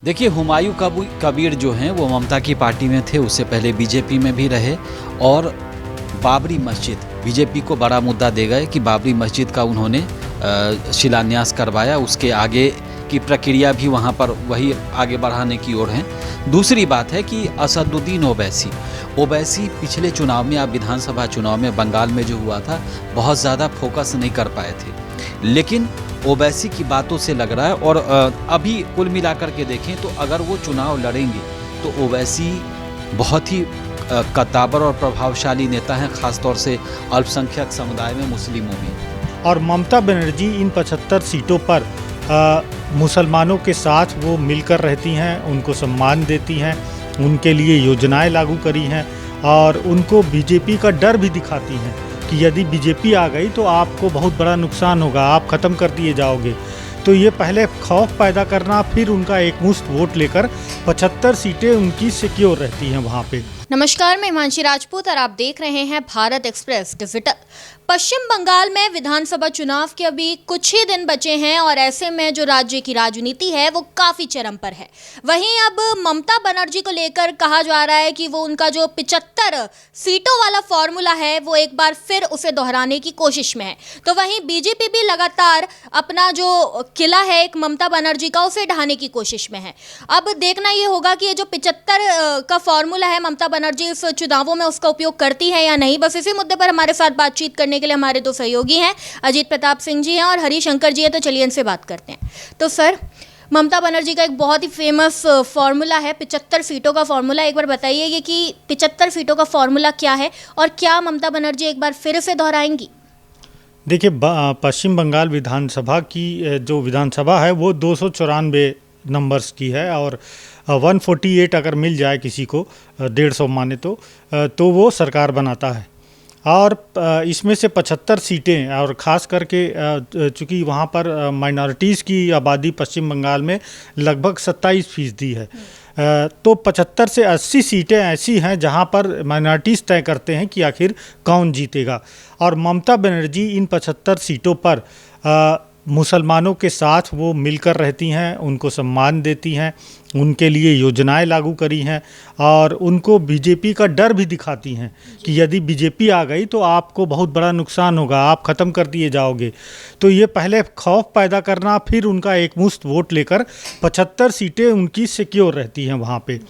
देखिए हुमायूं कबीर जो हैं वो ममता की पार्टी में थे, उससे पहले बीजेपी में भी रहे। और बाबरी मस्जिद बीजेपी को बड़ा मुद्दा दे गए कि बाबरी मस्जिद का उन्होंने शिलान्यास करवाया, उसके आगे की प्रक्रिया भी वहाँ पर वही आगे बढ़ाने की ओर है। दूसरी बात है कि असदुद्दीन ओवैसी पिछले चुनाव में, आप विधानसभा चुनाव में बंगाल में जो हुआ था, बहुत ज़्यादा फोकस नहीं कर पाए थे, लेकिन ओवैसी की बातों से लग रहा है। और अभी कुल मिलाकर के देखें तो अगर वो चुनाव लड़ेंगे तो ओवैसी बहुत ही कद्दावर और प्रभावशाली नेता हैं, खासतौर से अल्पसंख्यक समुदाय में, मुस्लिमों में। और ममता बनर्जी इन 75 सीटों पर मुसलमानों के साथ वो मिलकर रहती हैं, उनको सम्मान देती हैं, उनके लिए योजनाएं लागू करी हैं और उनको बीजेपी का डर भी दिखाती हैं कि यदि बीजेपी आ गई तो आपको बहुत बड़ा नुकसान होगा, आप ख़त्म कर दिए जाओगे। तो ये पहले खौफ पैदा करना, फिर उनका एकमुश्त वोट लेकर 75 सीटें उनकी सिक्योर रहती हैं वहाँ पे। नमस्कार, मैं हिमांशी राजपूत और आप देख रहे हैं भारत एक्सप्रेस डिजिटल। पश्चिम बंगाल में विधानसभा चुनाव के अभी कुछ ही दिन बचे हैं और ऐसे में जो राज्य की राजनीति है वो काफ़ी चरम पर है। वहीं अब ममता बनर्जी को लेकर कहा जा रहा है कि वो उनका जो 75 सीटों वाला फॉर्मूला है वो एक बार फिर उसे दोहराने की कोशिश में है। तो वहीं बीजेपी भी लगातार अपना जो किला है एक ममता बनर्जी का, उसे ढहाने की कोशिश में है। अब देखना ये होगा कि ये जो 75 का फॉर्मूला है, ममता बनर्जी इस चुनावों में उसका उपयोग करती है या नहीं। बस इसी मुद्दे पर हमारे साथ बातचीत करने के लिए हमारे दो सहयोगी हैं, अजीत प्रताप सिंह जी हैं और हरिशंकर जी हैं। तो चलिए इनसे बात करते हैं। तो सर, ममता बनर्जी का एक बहुत ही फेमस फॉर्मूला है 75 सीटों का फॉर्मूला। एक बार बताइए कि 75 सीटों का फॉर्मूला क्या है और क्या ममता बनर्जी एक बार फिर से दोहराएंगी? देखिए, पश्चिम बंगाल विधानसभा की जो विधानसभा है वो 294 नंबर्स की है और 148 अगर मिल जाए किसी को 150 माने तो वो सरकार बनाता है। और इसमें से 75 सीटें, और ख़ास करके चूँकि वहाँ पर माइनॉरिटीज़ की आबादी पश्चिम बंगाल में लगभग 27% है, तो 75 से 80 सीटें ऐसी हैं जहाँ पर माइनॉरिटीज़ तय करते हैं कि आखिर कौन जीतेगा। और ममता बनर्जी इन 75 सीटों पर मुसलमानों के साथ वो मिलकर रहती हैं, उनको सम्मान देती हैं, उनके लिए योजनाएं लागू करी हैं और उनको बीजेपी का डर भी दिखाती हैं कि यदि बीजेपी आ गई तो आपको बहुत बड़ा नुकसान होगा, आप ख़त्म कर दिए जाओगे। तो ये पहले खौफ पैदा करना, फिर उनका एकमुश्त वोट लेकर 75 सीटें उनकी सिक्योर रहती हैं वहाँ पे।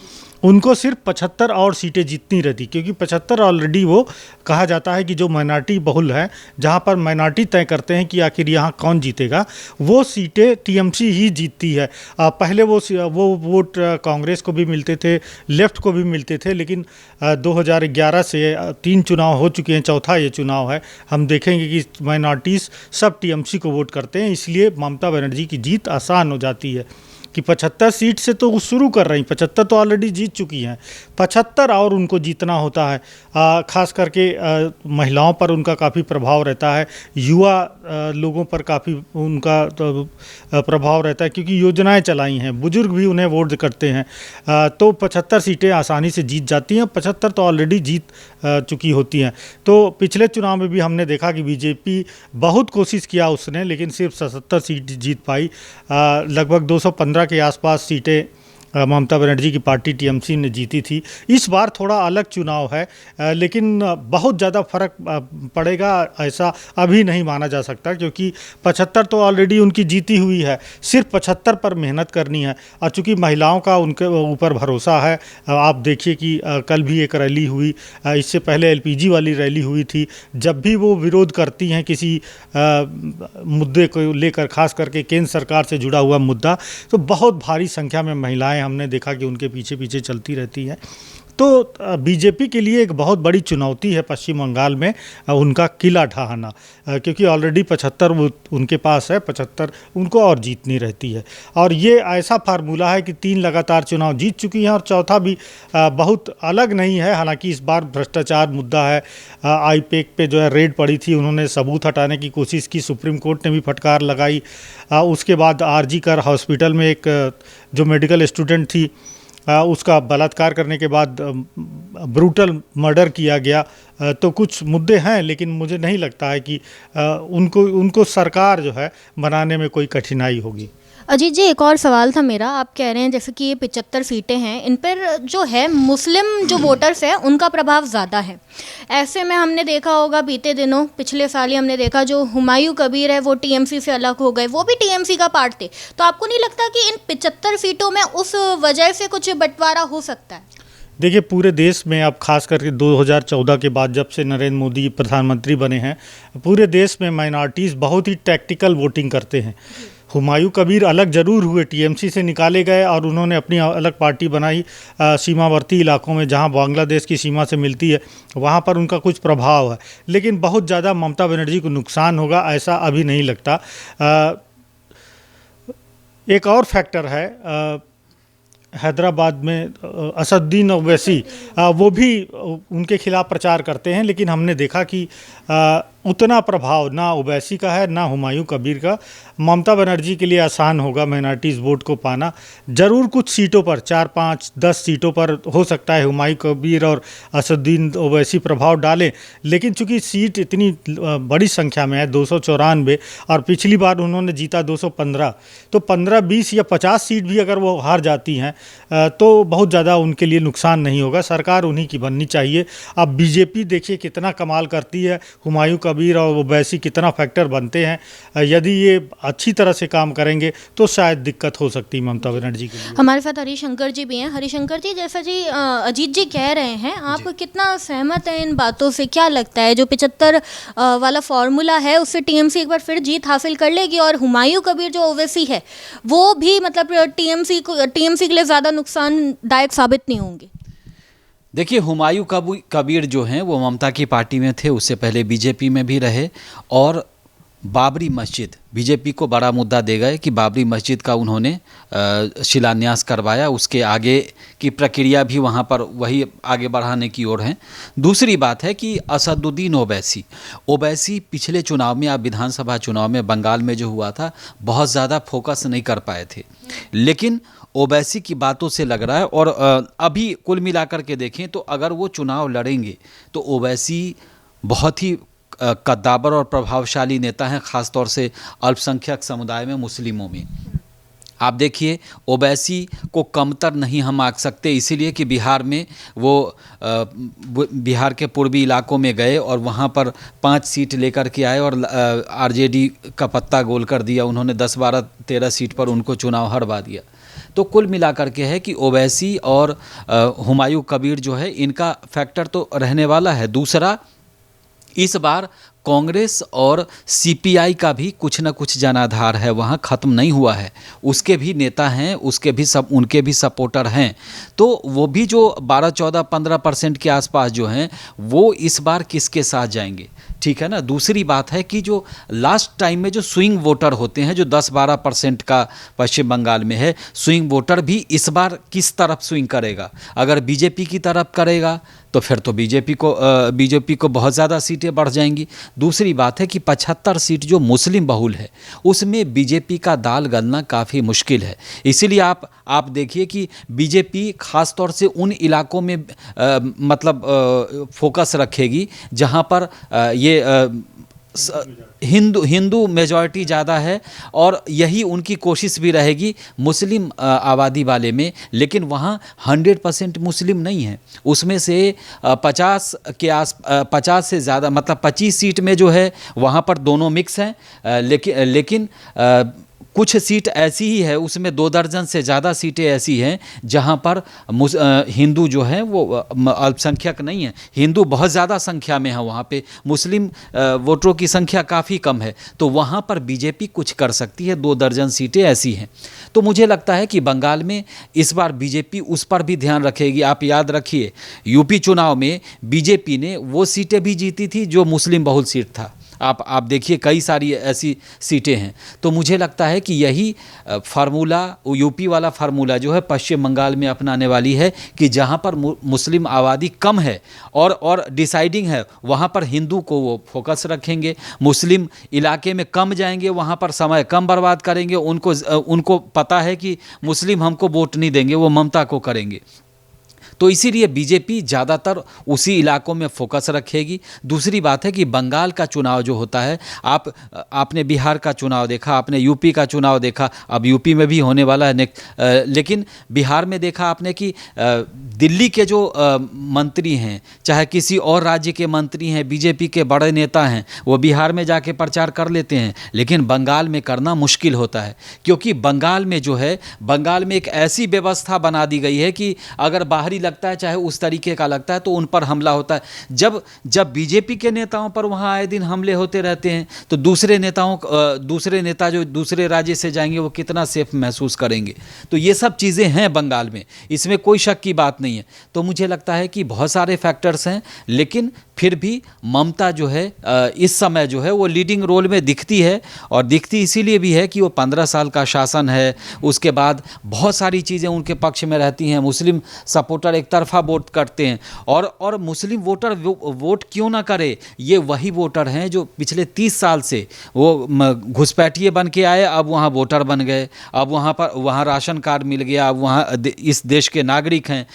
उनको सिर्फ 75 और सीटें जीतनी रहती, क्योंकि 75 ऑलरेडी वो कहा जाता है कि जो माइनॉरिटी बहुल है, जहाँ पर माइनॉरिटी तय करते हैं कि आखिर यहाँ कौन जीतेगा, वो सीटें टीएमसी ही जीतती है। पहले वो वोट कांग्रेस को भी मिलते थे, लेफ्ट को भी मिलते थे, लेकिन 2011 से 3 चुनाव हो चुके हैं, चौथा ये चुनाव है। हम देखेंगे कि माइनॉरिटीज़ सब टीएमसी को वोट करते हैं, इसलिए ममता बनर्जी की जीत आसान हो जाती है कि 75 सीट से तो शुरू कर रही, 75 तो ऑलरेडी जीत चुकी हैं, 75 और उनको जीतना होता है। ख़ास करके महिलाओं पर उनका काफ़ी प्रभाव रहता है, युवा लोगों पर काफ़ी उनका प्रभाव रहता है, क्योंकि योजनाएं चलाई हैं, बुजुर्ग भी उन्हें वोट करते हैं। तो 75 सीटें आसानी से जीत जाती हैं, 75 तो ऑलरेडी जीत चुकी होती हैं। तो पिछले चुनाव में भी हमने देखा कि बीजेपी बहुत कोशिश किया उसने, लेकिन सिर्फ 77 सीट जीत पाई। लगभग 215 के आसपास सीटें ममता बनर्जी की पार्टी टीएमसी ने जीती थी। इस बार थोड़ा अलग चुनाव है, लेकिन बहुत ज़्यादा फर्क पड़ेगा ऐसा अभी नहीं माना जा सकता, क्योंकि 75 तो ऑलरेडी उनकी जीती हुई है, सिर्फ 75 पर मेहनत करनी है। और चूँकि महिलाओं का उनके ऊपर भरोसा है, आप देखिए कि कल भी एक रैली हुई, इससे पहले एलपीजी वाली रैली हुई थी। जब भी वो विरोध करती हैं किसी मुद्दे को लेकर, खास करके केंद्र सरकार से जुड़ा हुआ मुद्दा, तो बहुत भारी संख्या में महिलाएं हमने देखा कि उनके पीछे पीछे चलती रहती हैं। तो बीजेपी के लिए एक बहुत बड़ी चुनौती है पश्चिम बंगाल में उनका किला ढहाना, क्योंकि ऑलरेडी 75 उनके पास है, 75 उनको और जीतनी रहती है। और ये ऐसा फार्मूला है कि 3 लगातार चुनाव जीत चुकी हैं और चौथा भी बहुत अलग नहीं है। हालांकि इस बार भ्रष्टाचार मुद्दा है, आईपैक पे जो है रेड पड़ी थी, उन्होंने सबूत हटाने की कोशिश की, सुप्रीम कोर्ट ने भी फटकार लगाई। उसके बाद आरजी कर हॉस्पिटल में एक जो मेडिकल स्टूडेंट थी, उसका बलात्कार करने के बाद ब्रूटल मर्डर किया गया। तो कुछ मुद्दे हैं, लेकिन मुझे नहीं लगता है कि उनको सरकार जो है बनाने में कोई कठिनाई होगी। अजीत जी, एक और सवाल था मेरा। आप कह रहे हैं जैसे कि ये 75 सीटें हैं, इन पर जो है मुस्लिम जो वोटर्स हैं उनका प्रभाव ज़्यादा है। ऐसे में हमने देखा होगा बीते दिनों, पिछले साल ही हमने देखा, जो हुमायूं कबीर है वो टीएमसी से अलग हो गए, वो भी टीएमसी का पार्ट थे। तो आपको नहीं लगता कि इन 75 सीटों में उस वजह से कुछ बंटवारा हो सकता है? देखिए, पूरे देश में अब खास करके 2014 के बाद जब से नरेंद्र मोदी प्रधानमंत्री बने हैं, पूरे देश में माइनॉरिटीज़ बहुत ही टैक्टिकल वोटिंग करते हैं। हुमायूं कबीर अलग ज़रूर हुए, टीएमसी से निकाले गए और उन्होंने अपनी अलग पार्टी बनाई सीमावर्ती इलाकों में, जहां बांग्लादेश की सीमा से मिलती है, वहां पर उनका कुछ प्रभाव है। लेकिन बहुत ज़्यादा ममता बनर्जी को नुकसान होगा ऐसा अभी नहीं लगता। एक और फैक्टर है, हैदराबाद में असदुद्दीन ओवैसी वो भी उनके खिलाफ प्रचार करते हैं, लेकिन हमने देखा कि उतना प्रभाव ना ओवैसी का है ना हुमायूं कबीर का। ममता बनर्जी के लिए आसान होगा माइनॉरिटीज़ वोट को पाना। ज़रूर कुछ सीटों पर 4, 5, 10 सीटों पर हो सकता है हुमायूं कबीर और असदुद्दीन ओवैसी प्रभाव डालें, लेकिन चूंकि सीट इतनी बड़ी संख्या में है 294, और पिछली बार उन्होंने जीता 215, तो 15, 20 या 50 सीट भी अगर वो हार जाती हैं तो बहुत ज़्यादा उनके लिए नुकसान नहीं होगा। सरकार उन्हीं की बननी चाहिए। अब बीजेपी देखिए कितना कमाल करती है, हुमायूं कबीर और ओवैसी कितना फैक्टर बनते हैं। यदि ये अच्छी तरह से काम करेंगे तो शायद दिक्कत हो सकती है ममता बनर्जी के लिए। हमारे साथ हरिशंकर जी भी हैं। हरिशंकर जी, जैसा जी अजीत जी कह रहे हैं, आप कितना सहमत हैं इन बातों से? क्या लगता है जो 75 वाला फॉर्मूला है उससे टीएमसी एक बार फिर जीत हासिल कर लेगी, और हुमायूं कबीर जो ओवैसी है वो भी मतलब टीएमसी के लिए ज़्यादा नुकसानदायक साबित नहीं होंगे? देखिए, हुमायूं कबीर जो हैं वो ममता की पार्टी में थे, उससे पहले बीजेपी में भी रहे, और बाबरी मस्जिद बीजेपी को बड़ा मुद्दा दे गए कि बाबरी मस्जिद का उन्होंने शिलान्यास करवाया। उसके आगे की प्रक्रिया भी वहाँ पर वही आगे बढ़ाने की ओर है। दूसरी बात है कि असदुद्दीन ओवैसी पिछले चुनाव में, आप विधानसभा चुनाव में बंगाल में जो हुआ था, बहुत ज़्यादा फोकस नहीं कर पाए थे, लेकिन ओवैसी की बातों से लग रहा है, और अभी कुल मिलाकर के देखें तो अगर वो चुनाव लड़ेंगे तो ओवैसी बहुत ही कद्दावर और प्रभावशाली नेता हैं, ख़ास तौर से अल्पसंख्यक समुदाय में, मुस्लिमों में। आप देखिए, ओवैसी को कमतर नहीं हम आंक सकते, इसीलिए कि बिहार में वो बिहार के पूर्वी इलाकों में गए और वहाँ पर 5 सीट लेकर के आए और आरजेडी का पत्ता गोल कर दिया। उन्होंने 10, 12, 13 सीट पर उनको चुनाव हरवा दिया। तो कुल मिलाकर के है कि ओवैसी और हुमायूं कबीर जो है, इनका फैक्टर तो रहने वाला है। दूसरा, इस बार कांग्रेस और सीपीआई का भी कुछ न कुछ जनाधार है, वहाँ ख़त्म नहीं हुआ है। उसके भी नेता हैं, उनके भी सपोर्टर हैं। तो वो भी जो 12, 14, 15% के आसपास जो हैं, वो इस बार किसके साथ जाएंगे, ठीक है ना। दूसरी बात है कि जो लास्ट टाइम में जो स्विंग वोटर होते हैं, जो 10-12% का पश्चिम बंगाल में है, स्विंग वोटर भी इस बार किस तरफ स्विंग करेगा। अगर बीजेपी की तरफ करेगा तो फिर तो बीजेपी को बहुत ज़्यादा सीटें बढ़ जाएंगी। दूसरी बात है कि 75 सीट जो मुस्लिम बहुल है, उसमें बीजेपी का दाल गलना काफ़ी मुश्किल है। इसीलिए आप देखिए कि बीजेपी ख़ास तौर से उन इलाकों में फोकस रखेगी जहां पर हिंदू मेजॉरिटी ज़्यादा है, और यही उनकी कोशिश भी रहेगी मुस्लिम आबादी वाले में। लेकिन वहाँ 100% मुस्लिम नहीं है, उसमें से 50 से ज़्यादा, मतलब 25 सीट में जो है वहाँ पर दोनों मिक्स हैं। लेकिन कुछ सीट ऐसी ही है, उसमें 2 दर्जन से ज़्यादा सीटें ऐसी हैं जहां पर हिंदू जो हैं वो अल्पसंख्यक नहीं है, हिंदू बहुत ज़्यादा संख्या में है, वहाँ पे मुस्लिम वोटरों की संख्या काफ़ी कम है। तो वहाँ पर बीजेपी कुछ कर सकती है, 2 दर्जन सीटें ऐसी हैं। तो मुझे लगता है कि बंगाल में इस बार बीजेपी उस पर भी ध्यान रखेगी। आप याद रखिए, यूपी चुनाव में बीजेपी ने वो सीटें भी जीती थी जो मुस्लिम बहुल सीट था। आप देखिए, कई सारी ऐसी सीटें हैं। तो मुझे लगता है कि यही फार्मूला, यूपी वाला फार्मूला जो है, पश्चिम बंगाल में अपनाने वाली है कि जहां पर मुस्लिम आबादी कम है और डिसाइडिंग है, वहां पर हिंदू को वो फोकस रखेंगे। मुस्लिम इलाके में कम जाएंगे, वहां पर समय कम बर्बाद करेंगे। उनको पता है कि मुस्लिम हमको वोट नहीं देंगे, वो ममता को करेंगे। तो इसीलिए बीजेपी ज़्यादातर उसी इलाकों में फोकस रखेगी। दूसरी बात है कि बंगाल का चुनाव जो होता है, आपने बिहार का चुनाव देखा, आपने यूपी का चुनाव देखा, अब यूपी में भी होने वाला है लेकिन बिहार में देखा आपने कि दिल्ली के जो मंत्री हैं, चाहे किसी और राज्य के मंत्री हैं, बीजेपी के बड़े नेता हैं, वो बिहार में जाके प्रचार कर लेते हैं, लेकिन बंगाल में करना मुश्किल होता है, क्योंकि बंगाल में जो है, बंगाल में एक ऐसी व्यवस्था बना दी गई है कि अगर बाहरी लगता है, चाहे उस तरीके का लगता है, तो उन पर हमला होता है। जब बीजेपी के नेताओं पर वहाँ आए दिन हमले होते रहते हैं, तो दूसरे नेता जो दूसरे राज्य से जाएंगे वो कितना सेफ महसूस करेंगे। तो ये सब चीज़ें हैं बंगाल में, इसमें कोई शक की बात नहीं है। तो मुझे लगता है कि बहुत सारे फैक्टर्स हैं, लेकिन फिर भी ममता जो है इस समय जो है वो लीडिंग रोल में दिखती है, और दिखती इसीलिए भी है कि वो 15 साल का शासन है, उसके बाद बहुत सारी चीज़ें उनके पक्ष में रहती हैं। मुस्लिम सपोर्टर एक तरफा वोट करते हैं, और मुस्लिम वोटर वोट क्यों ना करे, ये वही वोटर हैं जो पिछले 30 साल से वो घुसपैठिए बन के आए, अब वहाँ वोटर बन गए, अब वहाँ राशन कार्ड मिल गया, अब वहाँ इस देश के नागरिक हैं।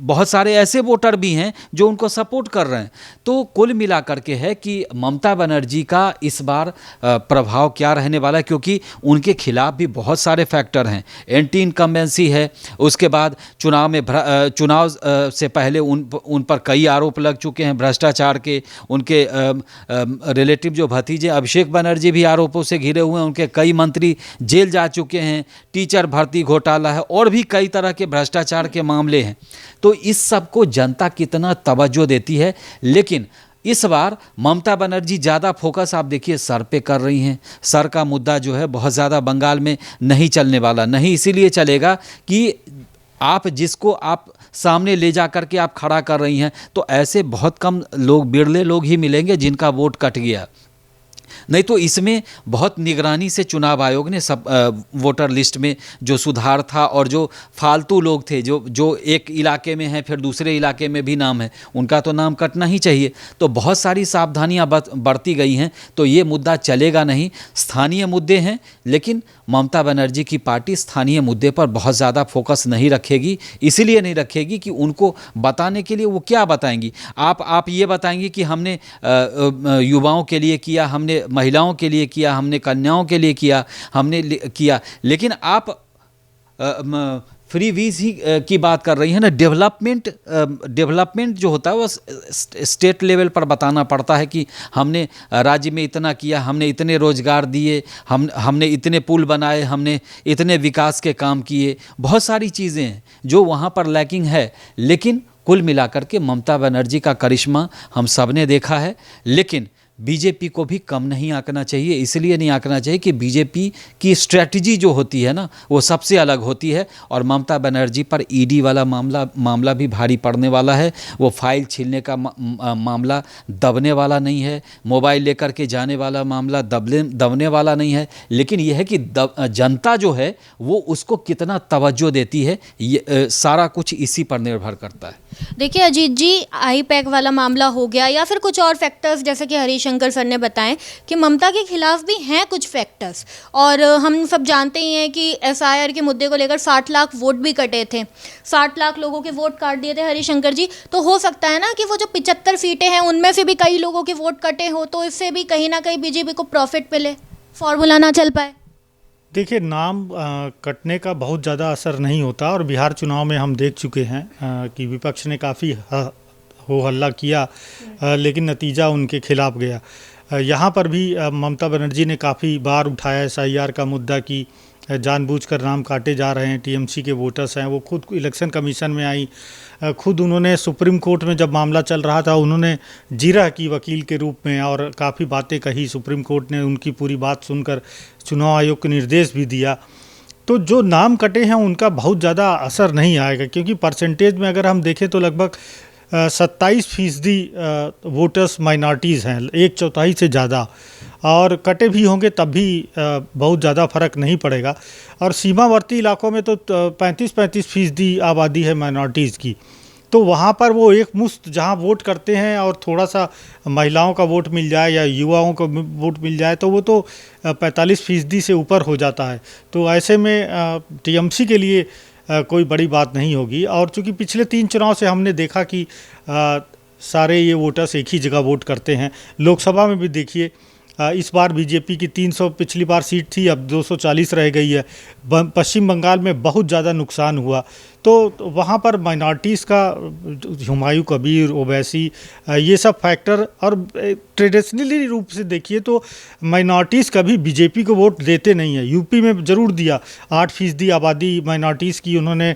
बहुत सारे ऐसे वोटर भी हैं जो उनको सपोर्ट कर रहे हैं। तो कुल मिलाकर के है कि ममता बनर्जी का इस बार प्रभाव क्या रहने वाला है, क्योंकि उनके खिलाफ भी बहुत सारे फैक्टर हैं। एंटी इनकम्बेंसी है, उसके बाद चुनाव से पहले उन पर कई आरोप लग चुके हैं भ्रष्टाचार के। उनके रिलेटिव जो भतीजे अभिषेक बनर्जी भी आरोपों से घिरे हुए हैं, उनके कई मंत्री जेल जा चुके हैं, टीचर भर्ती घोटाला है, और भी कई तरह के भ्रष्टाचार के मामले हैं। तो इस सब को जनता कितना तवज्जो देती है, लेकिन इस बार ममता बनर्जी ज़्यादा फोकस आप देखिए सर पे कर रही हैं। सर का मुद्दा जो है बहुत ज़्यादा बंगाल में नहीं चलने वाला, नहीं इसीलिए चलेगा कि आप जिसको आप सामने ले जा कर के आप खड़ा कर रही हैं, तो ऐसे बहुत कम लोग, बिरले लोग ही मिलेंगे जिनका वोट कट गया। नहीं तो इसमें बहुत निगरानी से चुनाव आयोग ने सब वोटर लिस्ट में जो सुधार था, और जो फालतू लोग थे जो एक इलाके में हैं फिर दूसरे इलाके में भी नाम है, उनका तो नाम कटना ही चाहिए। तो बहुत सारी सावधानियां बरती गई हैं, तो ये मुद्दा चलेगा नहीं। स्थानीय मुद्दे हैं, लेकिन ममता बनर्जी की पार्टी स्थानीय मुद्दे पर बहुत ज़्यादा फोकस नहीं रखेगी। इसीलिए नहीं रखेगी कि उनको बताने के लिए वो क्या बताएंगी। आप ये बताएंगी कि हमने युवाओं के लिए किया, हमने महिलाओं के लिए किया, हमने कन्याओं के लिए किया, लेकिन आप फ्री वीज ही की बात कर रही है ना। डेवलपमेंट जो होता है वो स्टेट लेवल पर बताना पड़ता है कि हमने राज्य में इतना किया, हमने इतने रोजगार दिए, हमने इतने पुल बनाए, हमने इतने विकास के काम किए। बहुत सारी चीज़ें हैं जो वहाँ पर लैकिंग है, लेकिन कुल मिलाकर के ममता बनर्जी का करिश्मा हम सब ने देखा है। लेकिन बीजेपी को भी कम नहीं आंकना चाहिए। इसलिए नहीं आंकना चाहिए कि बीजेपी की स्ट्रैटेजी जो होती है ना, वो सबसे अलग होती है, और ममता बनर्जी पर ईडी वाला मामला भी भारी पड़ने वाला है। वो फाइल छीलने का मामला दबने वाला नहीं है, मोबाइल लेकर के जाने वाला मामला दबने वाला नहीं है। लेकिन यह है कि जनता जो है वो उसको कितना तवज्जो देती है, ये सारा कुछ इसी पर निर्भर करता है। देखिए अजीत जी, आई पैक वाला मामला हो गया या फिर कुछ और फैक्टर्स, जैसे कि हरिशंकर सर ने बताएं कि ममता के खिलाफ भी हैं कुछ फैक्टर्स, और हम सब जानते ही हैं कि एसआईआर के मुद्दे को लेकर 60 लाख वोट भी कटे थे, 60 लाख लोगों के वोट काट दिए थे हरिशंकर जी। तो हो सकता है ना कि वो जो 75 सीटें हैं उनमें से भी कई लोगों के वोट कटे हो, तो इससे भी कहीं ना कहीं बीजेपी को प्रॉफिट मिले, फॉर्मूला ना चल पाए। देखिए, नाम कटने का बहुत ज़्यादा असर नहीं होता, और बिहार चुनाव में हम देख चुके हैं कि विपक्ष ने काफ़ी हो हल्ला किया, लेकिन नतीजा उनके खिलाफ गया। यहाँ पर भी ममता बनर्जी ने काफ़ी बार उठाया एसआईआर का मुद्दा कि जानबूझकर नाम काटे जा रहे हैं, टीएमसी के वोटर्स हैं। वो खुद इलेक्शन कमीशन में आई, खुद उन्होंने सुप्रीम कोर्ट में जब मामला चल रहा था उन्होंने जीरा की वकील के रूप में, और काफ़ी बातें कही। सुप्रीम कोर्ट ने उनकी पूरी बात सुनकर चुनाव आयोग को निर्देश भी दिया। तो जो नाम कटे हैं उनका बहुत ज़्यादा असर नहीं आएगा, क्योंकि परसेंटेज में अगर हम देखें तो लगभग 27% वोटर्स माइनॉरिटीज़ हैं, 1/4 से ज़्यादा, और कटे भी होंगे तब भी बहुत ज़्यादा फ़र्क नहीं पड़ेगा। और सीमावर्ती इलाकों में तो 35% आबादी है माइनॉरिटीज़ की, तो वहाँ पर वो एक मुश्त जहाँ वोट करते हैं और थोड़ा सा महिलाओं का वोट मिल जाए या युवाओं का वोट मिल जाए तो वो तो 45% से ऊपर हो जाता है। तो ऐसे में टीएमसी के लिए कोई बड़ी बात नहीं होगी। और चूंकि पिछले 3 चुनाव से हमने देखा कि सारे ये वोटर्स एक ही जगह वोट करते हैं। लोकसभा में भी देखिए, इस बार बीजेपी की 300 पिछली बार सीट थी, अब 240 रह गई है। पश्चिम बंगाल में बहुत ज़्यादा नुकसान हुआ, तो वहाँ पर माइनॉरिटीज़ का, हुमायूं कबीर, ओवैसी, ये सब फैक्टर, और ट्रेडिशनली रूप से देखिए तो माइनॉरिटीज़ कभी बीजेपी को वोट देते नहीं है। यूपी में ज़रूर दिया, 8% आबादी माइनॉरिटीज़ की उन्होंने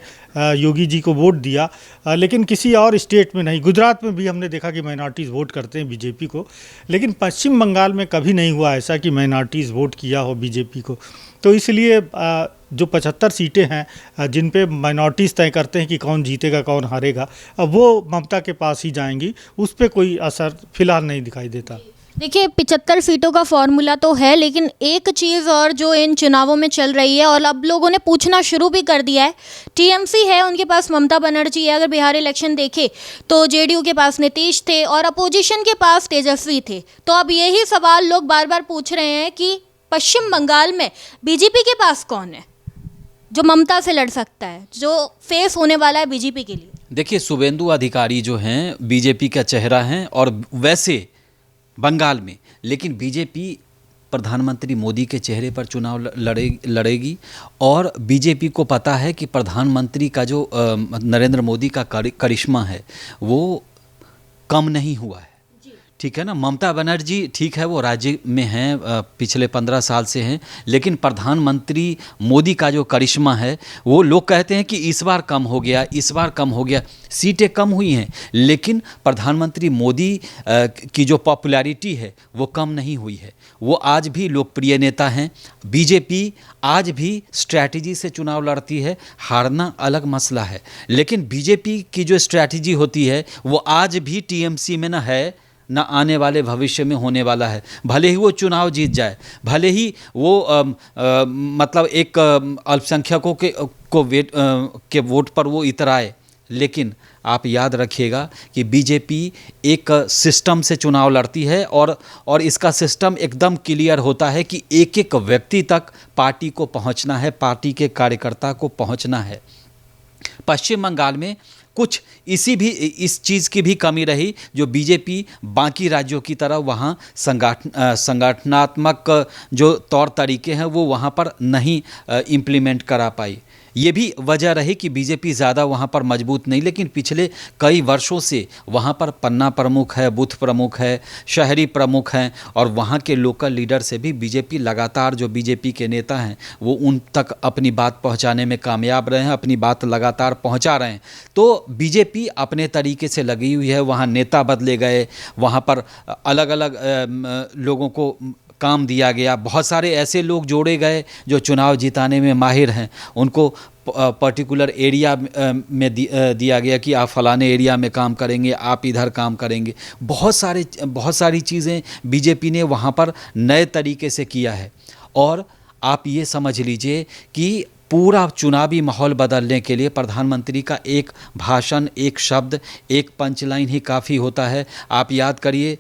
योगी जी को वोट दिया, लेकिन किसी और स्टेट में नहीं। गुजरात में भी हमने देखा कि माइनॉरिटीज़ वोट करते हैं बीजेपी को, लेकिन पश्चिम बंगाल में कभी नहीं हुआ ऐसा कि माइनॉरिटीज़ वोट किया हो बीजेपी को। तो इसलिए जो 75 सीटें हैं जिन पे माइनॉरिटीज़ तय करते हैं कि कौन जीतेगा कौन हारेगा, अब वो ममता के पास ही जाएंगी, उस पर कोई असर फिलहाल नहीं दिखाई देता। देखिए 75 सीटों का फॉर्मूला तो है, लेकिन एक चीज़ और जो इन चुनावों में चल रही है और अब लोगों ने पूछना शुरू भी कर दिया है, टीएमसी है, उनके पास ममता बनर्जी है। अगर बिहार इलेक्शन देखे तो जेडीयू के पास नीतीश थे और अपोजिशन के पास तेजस्वी थे। तो अब यही सवाल लोग बार बार पूछ रहे हैं कि पश्चिम बंगाल में बीजेपी के पास कौन है जो ममता से लड़ सकता है, जो फेस होने वाला है बीजेपी के लिए। देखिए, शुभेंदु अधिकारी जो हैं बीजेपी का चेहरा हैं, और वैसे बंगाल में, लेकिन बीजेपी प्रधानमंत्री मोदी के चेहरे पर चुनाव लड़ेगी। और बीजेपी को पता है कि प्रधानमंत्री का जो नरेंद्र मोदी का करिश्मा है वो कम नहीं हुआ है। ठीक है ना। ममता बनर्जी ठीक है, वो राज्य में हैं, पिछले 15 साल से हैं, लेकिन प्रधानमंत्री मोदी का जो करिश्मा है वो लोग कहते हैं कि इस बार कम हो गया, इस बार कम हो गया। सीटें कम हुई हैं, लेकिन प्रधानमंत्री मोदी की जो पॉपुलैरिटी है वो कम नहीं हुई है। वो आज भी लोकप्रिय नेता हैं। बीजेपी आज भी स्ट्रैटेजी से चुनाव लड़ती है, हारना अलग मसला है, लेकिन बीजेपी की जो स्ट्रैटेजी होती है वो आज भी टीएमसी में न है, न आने वाले भविष्य में होने वाला है। भले ही वो चुनाव जीत जाए, भले ही वो मतलब एक अल्पसंख्यकों के वोट पर वो इतराए, लेकिन आप याद रखिएगा कि बीजेपी एक सिस्टम से चुनाव लड़ती है, और इसका सिस्टम एकदम क्लियर होता है कि एक एक व्यक्ति तक पार्टी को पहुंचना है, पार्टी के कार्यकर्ता को पहुंचना है। पश्चिम बंगाल में कुछ इस चीज़ की भी कमी रही जो बीजेपी बाकी राज्यों की तरह वहाँ संगठनात्मक जो तौर तरीके हैं वो वहाँ पर नहीं इम्प्लीमेंट करा पाई। ये भी वजह रही कि बीजेपी ज़्यादा वहाँ पर मजबूत नहीं, लेकिन पिछले कई वर्षों से वहाँ पर पन्ना प्रमुख है, बूथ प्रमुख है, शहरी प्रमुख हैं, और वहाँ के लोकल लीडर से भी बीजेपी लगातार, जो बीजेपी के नेता हैं वो उन तक अपनी बात पहुँचाने में कामयाब रहे हैं, अपनी बात लगातार पहुँचा रहे हैं। तो बीजेपी अपने तरीके से लगी हुई है। वहाँ नेता बदले गए, वहाँ पर अलग अलग लोगों को काम दिया गया, बहुत सारे ऐसे लोग जोड़े गए जो चुनाव जिताने में माहिर हैं, उनको पर्टिकुलर एरिया में दिया गया कि आप फलाने एरिया में काम करेंगे, आप इधर काम करेंगे। बहुत सारी चीज़ें बीजेपी ने वहाँ पर नए तरीके से किया है। और आप ये समझ लीजिए कि पूरा चुनावी माहौल बदलने के लिए प्रधानमंत्री का एक भाषण, एक शब्द, एक पंचलाइन ही काफ़ी होता है। आप याद करिए,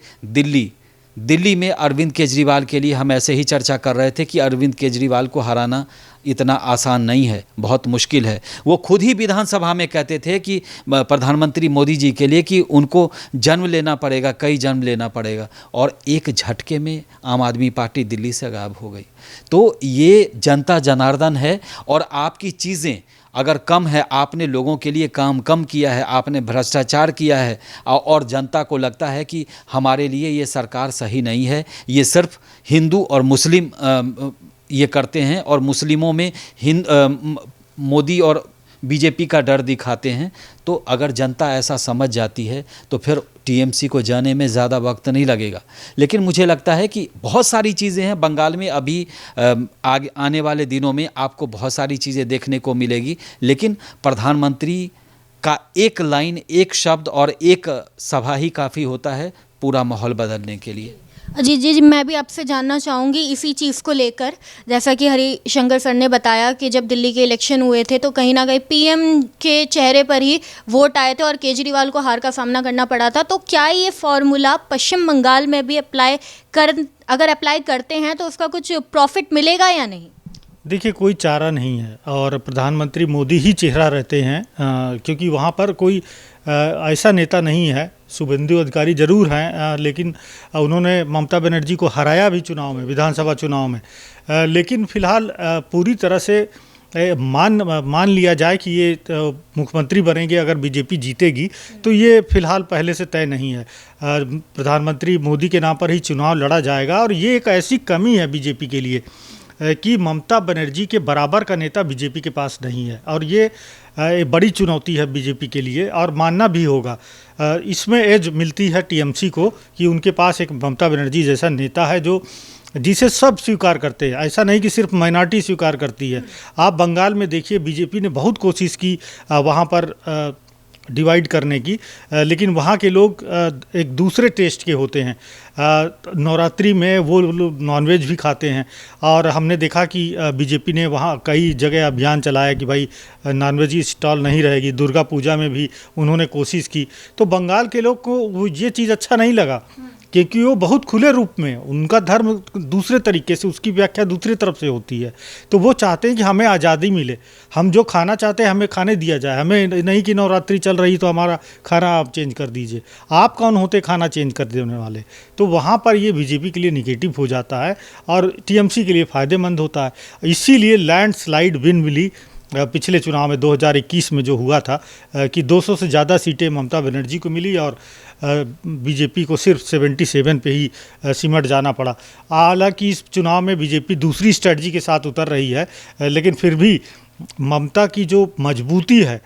दिल्ली में अरविंद केजरीवाल के लिए हम ऐसे ही चर्चा कर रहे थे कि अरविंद केजरीवाल को हराना इतना आसान नहीं है, बहुत मुश्किल है। वो खुद ही विधानसभा में कहते थे कि प्रधानमंत्री मोदी जी के लिए कि उनको जन्म लेना पड़ेगा, कई जन्म लेना पड़ेगा, और एक झटके में आम आदमी पार्टी दिल्ली से गायब हो गई। तो ये जनता जनार्दन है, और आपकी चीज़ें अगर कम है, आपने लोगों के लिए काम कम किया है, आपने भ्रष्टाचार किया है, और जनता को लगता है कि हमारे लिए ये सरकार सही नहीं है, ये सिर्फ हिंदू और मुस्लिम ये करते हैं, और मुस्लिमों में मोदी और बीजेपी का डर दिखाते हैं। तो अगर जनता ऐसा समझ जाती है तो फिर टीएमसी को जाने में ज़्यादा वक्त नहीं लगेगा। लेकिन मुझे लगता है कि बहुत सारी चीज़ें हैं बंगाल में, अभी आगे आने वाले दिनों में आपको बहुत सारी चीज़ें देखने को मिलेगी, लेकिन प्रधानमंत्री का एक लाइन, एक शब्द और एक सभा ही काफ़ी होता है पूरा माहौल बदलने के लिए। जी, मैं भी आपसे जानना चाहूँगी इसी चीज़ को लेकर। जैसा कि हरिशंकर सर ने बताया कि जब दिल्ली के इलेक्शन हुए थे तो कहीं ना कहीं पीएम के चेहरे पर ही वोट आए थे और केजरीवाल को हार का सामना करना पड़ा था। तो क्या ये फॉर्मूला पश्चिम बंगाल में भी अगर अप्लाई करते हैं तो उसका कुछ प्रॉफिट मिलेगा या नहीं? देखिए, कोई चारा नहीं है और प्रधानमंत्री मोदी ही चेहरा रहते हैं, क्योंकि वहाँ पर कोई ऐसा नेता नहीं है। शुभेंदु अधिकारी जरूर हैं, लेकिन उन्होंने ममता बनर्जी को हराया भी चुनाव में, विधानसभा चुनाव में। लेकिन फिलहाल पूरी तरह से मान लिया जाए कि ये मुख्यमंत्री बनेंगे अगर बीजेपी जीतेगी, तो ये फिलहाल पहले से तय नहीं है। प्रधानमंत्री मोदी के नाम पर ही चुनाव लड़ा जाएगा और ये एक ऐसी कमी है बीजेपी के लिए कि ममता बनर्जी के बराबर का नेता बीजेपी के पास नहीं है और ये एक बड़ी चुनौती है बीजेपी के लिए और मानना भी होगा। इसमें एज मिलती है टीएमसी को कि उनके पास एक ममता बनर्जी जैसा नेता है जो जिसे सब स्वीकार करते हैं। ऐसा नहीं कि सिर्फ माइनॉरिटी स्वीकार करती है। आप बंगाल में देखिए, बीजेपी ने बहुत कोशिश की वहाँ पर डिवाइड करने की, लेकिन वहाँ के लोग एक दूसरे टेस्ट के होते हैं। नवरात्रि में वो लोग नॉनवेज भी खाते हैं और हमने देखा कि बीजेपी ने वहाँ कई जगह अभियान चलाया कि भाई नॉनवेज स्टॉल नहीं रहेगी। दुर्गा पूजा में भी उन्होंने कोशिश की। तो बंगाल के लोग को वो ये चीज़ अच्छा नहीं लगा क्योंकि वो बहुत खुले रूप में, उनका धर्म दूसरे तरीके से, उसकी व्याख्या दूसरी तरफ से होती है। तो वो चाहते हैं कि हमें आज़ादी मिले, हम जो खाना चाहते हैं हमें खाने दिया जाए। हमें नहीं कि नवरात्रि चल रही तो हमारा खाना आप चेंज कर दीजिए। आप कौन होते खाना चेंज कर देने वाले? तो वहाँ पर ये बीजेपी के लिए निगेटिव हो जाता है और टीएमसी के लिए फ़ायदेमंद होता है। इसीलिए लैंडस्लाइड विन मिली पिछले चुनाव में 2021 में जो हुआ था कि 200 से ज़्यादा सीटें ममता बनर्जी को मिली और बीजेपी को सिर्फ 77 पे ही सिमट जाना पड़ा। हालांकि इस चुनाव में बीजेपी दूसरी स्ट्रेटजी के साथ उतर रही है, लेकिन फिर भी ममता की जो मजबूती है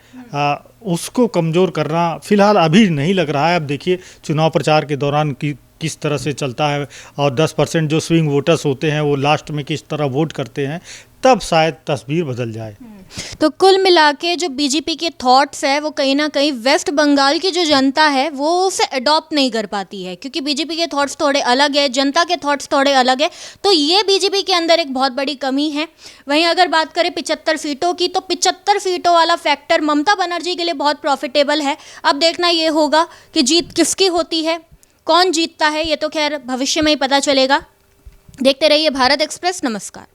उसको कमज़ोर करना फिलहाल अभी नहीं लग रहा है। अब देखिए चुनाव प्रचार के दौरान किस तरह से चलता है और 10% जो स्विंग वोटर्स होते हैं वो लास्ट में किस तरह वोट करते हैं, तब शायद तस्वीर बदल जाए। तो कुल मिला के जो बीजेपी के थॉट्स है वो कहीं ना कहीं वेस्ट बंगाल की जो जनता है वो उसे अडॉप्ट नहीं कर पाती है, क्योंकि बीजेपी के थॉट्स थोड़े अलग है, जनता के थॉट्स थोड़े अलग है। तो ये बीजेपी के अंदर एक बहुत बड़ी कमी है। वहीं अगर बात करें 75 सीटों की, तो 75 सीटों वाला फैक्टर ममता बनर्जी के लिए बहुत प्रॉफिटेबल है। अब देखना ये होगा कि जीत किसकी होती है, कौन जीतता है, ये तो खैर भविष्य में ही पता चलेगा। देखते रहिए भारत एक्सप्रेस। नमस्कार।